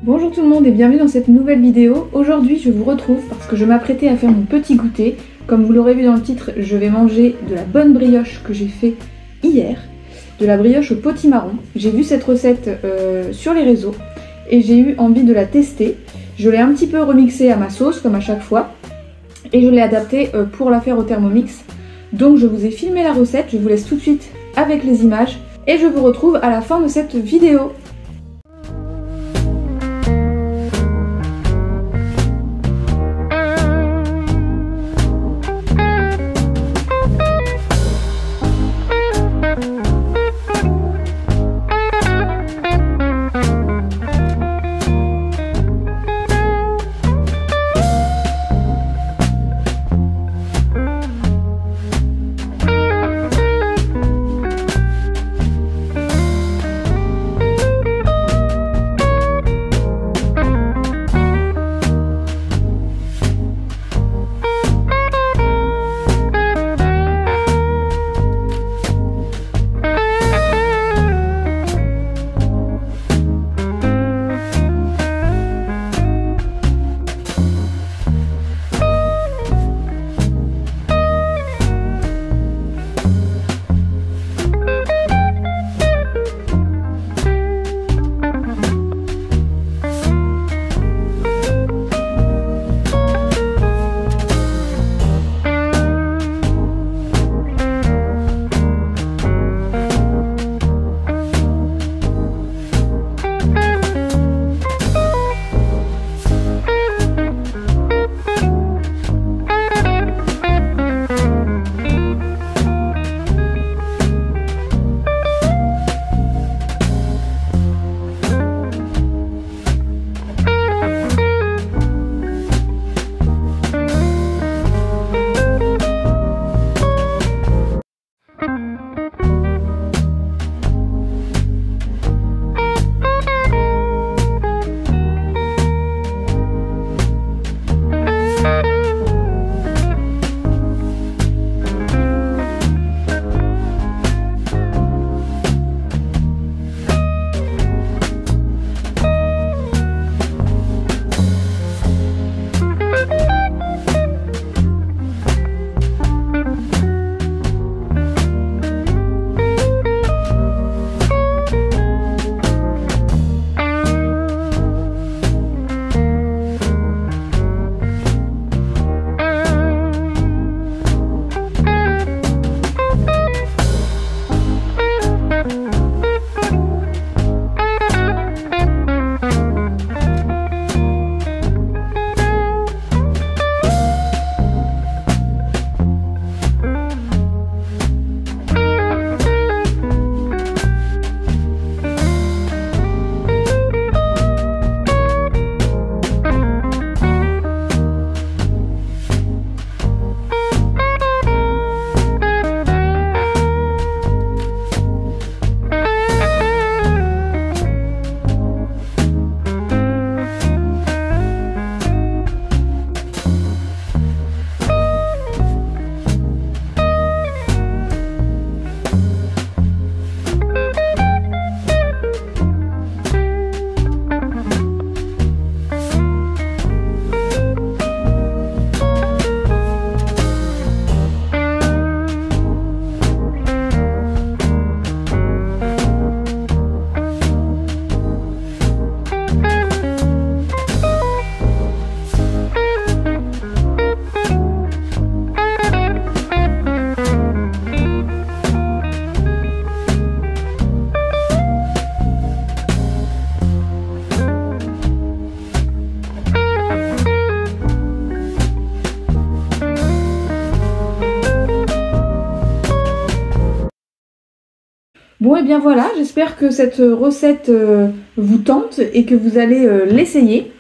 Bonjour tout le monde et bienvenue dans cette nouvelle vidéo. Aujourd'hui je vous retrouve parce que je m'apprêtais à faire mon petit goûter. Comme vous l'aurez vu dans le titre, je vais manger de la bonne brioche que j'ai fait hier. De la brioche au potimarron. J'ai vu cette recette sur les réseaux et j'ai eu envie de la tester. Je l'ai un petit peu remixée à ma sauce comme à chaque fois. Et je l'ai adaptée pour la faire au Thermomix. Donc je vous ai filmé la recette, je vous laisse tout de suite avec les images. Et je vous retrouve à la fin de cette vidéo. Bon et bien voilà, j'espère que cette recette vous tente et que vous allez l'essayer.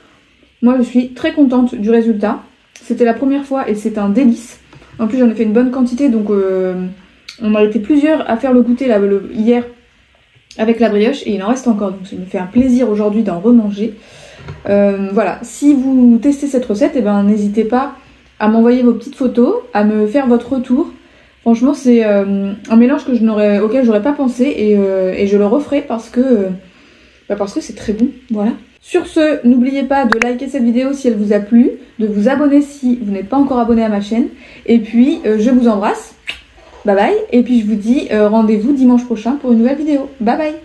Moi je suis très contente du résultat. C'était la première fois et c'est un délice. En plus j'en ai fait une bonne quantité donc on a été plusieurs à faire le goûter là, hier avec la brioche et il en reste encore. Donc ça me fait un plaisir aujourd'hui d'en remanger. Voilà, si vous testez cette recette, eh ben, n'hésitez pas à m'envoyer vos petites photos, à me faire votre retour. Franchement, c'est un mélange que auquel j'aurais pas pensé et je le referai parce que c'est très bon, voilà. Sur ce, n'oubliez pas de liker cette vidéo si elle vous a plu, de vous abonner si vous n'êtes pas encore abonné à ma chaîne. Et puis, je vous embrasse. Bye bye. Et puis, je vous dis rendez-vous dimanche prochain pour une nouvelle vidéo. Bye bye.